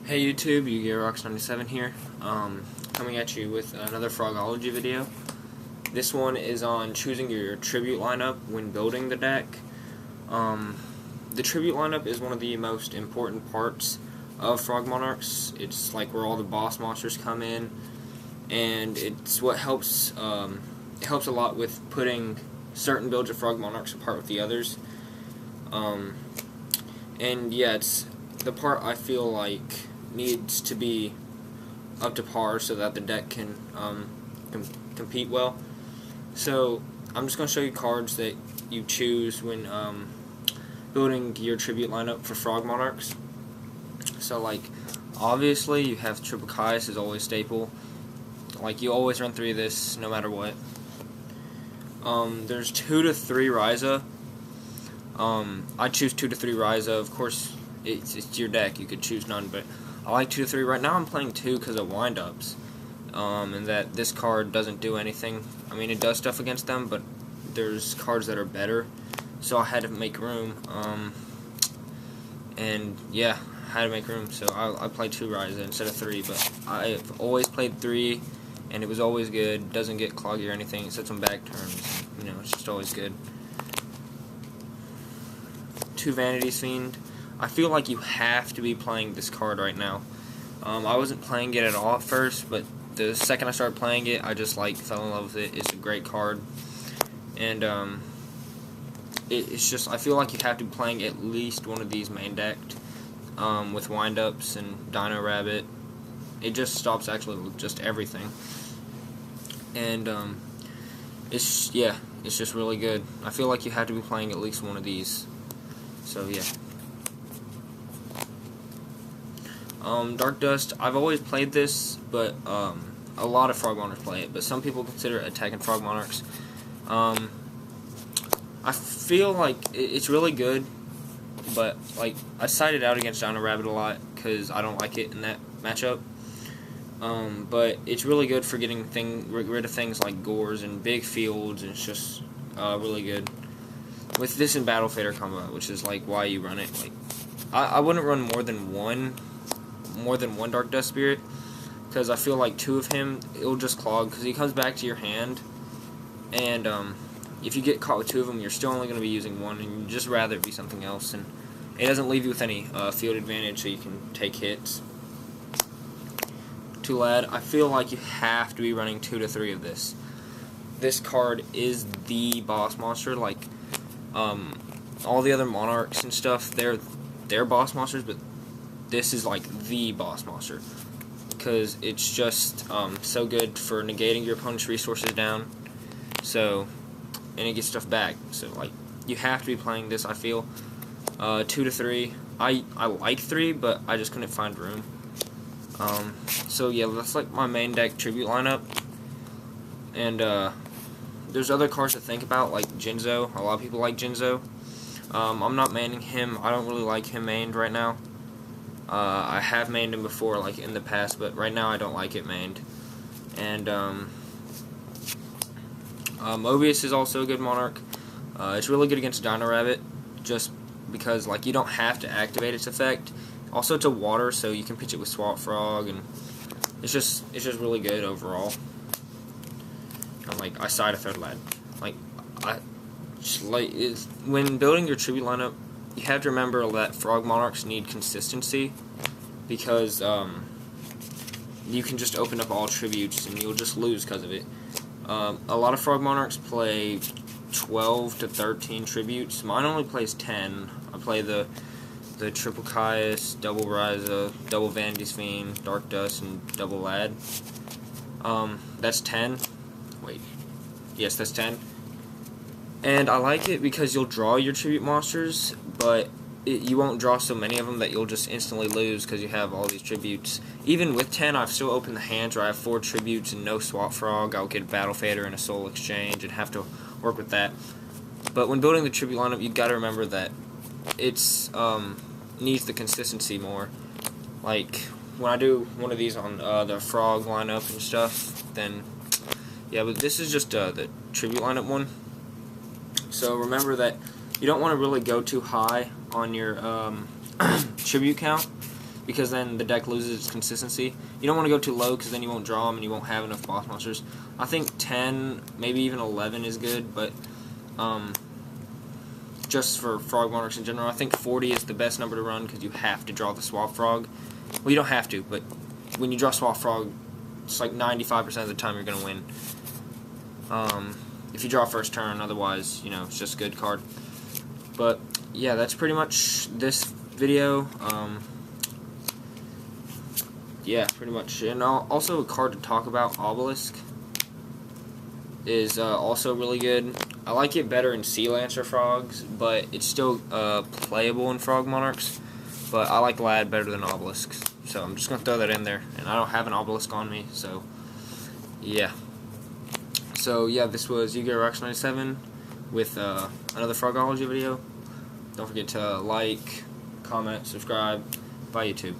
Hey YouTube, Rocks97 here, coming at you with another Frogology video. This one is on choosing your tribute lineup when building the deck. The tribute lineup is one of the most important parts of Frog Monarchs. It's like where all the boss monsters come in, and it's what helps. It helps a lot with putting certain builds of Frog Monarchs apart with the others. And yeah, it's the part I feel like needs to be up to par so that the deck can compete well. So I'm just going to show you cards that you choose when building your tribute lineup for Frog Monarchs. So like obviously you have Triple Caius is always staple. Like you always run 3 of this no matter what. There's 2 to 3 Ryza. I choose 2 to 3 Ryza. Of course, it's your deck. You could choose none, but I like 2 to 3. Right now I'm playing 2 because of wind-ups. And that this card doesn't do anything. I mean, it does stuff against them, but there's cards that are better. So I had to make room. And yeah, I had to make room. So I played 2 Ryza instead of 3. But I've always played 3, and it was always good. Doesn't get cloggy or anything. It sets on back turns. You know, it's just always good. 2 Vanity's Fiend. I feel like you have to be playing this card right now. I wasn't playing it at all at first, but the second I started playing it, I just fell in love with it. It's a great card, and it's just I feel like you have to be playing at least one of these main decked with wind-ups and Dino Rabbit. It just stops actually with just everything, and it's just really good. I feel like you have to be playing at least one of these. So yeah. Dark Dust, I've always played this, but a lot of Frog Monarchs play it, but some people consider it attacking Frog Monarchs. I feel like it's really good, but like I sided out against Dino Rabbit a lot because I don't like it in that matchup. But it's really good for getting rid of things like Gores and big fields, and it's just really good. With this and Battle Fader combo, which is like why you run it. Like I wouldn't run more than one Dark Dust Spirit, because I feel like 2 of him, it'll just clog, because he comes back to your hand, and if you get caught with 2 of them, you're still only going to be using 1, and you'd just rather it be something else, and it doesn't leave you with any field advantage, so you can take hits. 2 Lad, I feel like you have to be running 2 to 3 of this. This card is the boss monster. Like all the other Monarchs and stuff, they're boss monsters, but this is like the boss monster, because it's just so good for negating your opponent's resources down. So, and it gets stuff back. So like you have to be playing this. I feel 2 to 3. I like 3, but I just couldn't find room. So yeah, that's like my main deck tribute lineup. And there's other cards to think about, like Jinzo. A lot of people like Jinzo. I'm not maining him. I don't really like him mained right now. I have mained him before, like in the past, but right now I don't like it mained. And Mobius is also a good Monarch. It's really good against Dino Rabbit, just because like you don't have to activate its effect. Also, it's a water, so you can pitch it with Swamp Frog, and it's just really good overall. And like I side a 3rd Lad. When building your tribute lineup, you have to remember that Frog Monarchs need consistency, because you can just open up all tributes and you'll just lose because of it. A lot of Frog Monarchs play 12 to 13 tributes. Mine only plays 10. I play the Triple Caius, Double Ryza, Double Vanity's Fiend, Dark Dust, and Double Lad. That's 10. Wait. Yes, that's 10. And I like it because you'll draw your tribute monsters, but you won't draw so many of them that you'll just instantly lose because you have all these tributes. Even with 10, I've still opened the hands where I have 4 tributes and no Swamp Frog. I'll get a Battle Fader and a Soul Exchange and have to work with that. But when building the tribute lineup, you got to remember that it's needs the consistency more. Like when I do one of these on the Frog lineup and stuff, then yeah. But this is just the tribute lineup one. So remember that you don't want to really go too high on your tribute count, because then the deck loses its consistency. You don't want to go too low because then you won't draw them and you won't have enough boss monsters. I think 10, maybe even 11 is good, but just for Frog Monarchs in general, I think 40 is the best number to run because you have to draw the Swap Frog. Well, you don't have to, but when you draw Swap Frog, it's like 95% of the time you're going to win. If you draw first turn, otherwise, you know, it's just a good card. But, yeah, that's pretty much this video. Yeah, pretty much. And also a card to talk about, Obelisk, is also really good. I like it better in Sea Lancer Frogs, but it's still playable in Frog Monarchs. But I like Lad better than Obelisks, so I'm just going to throw that in there. And I don't have an Obelisk on me, so yeah. So yeah, this was Yu-Gi-Oh! Rex 97 with another Frogology video. Don't forget to like, comment, subscribe. Bye, YouTube.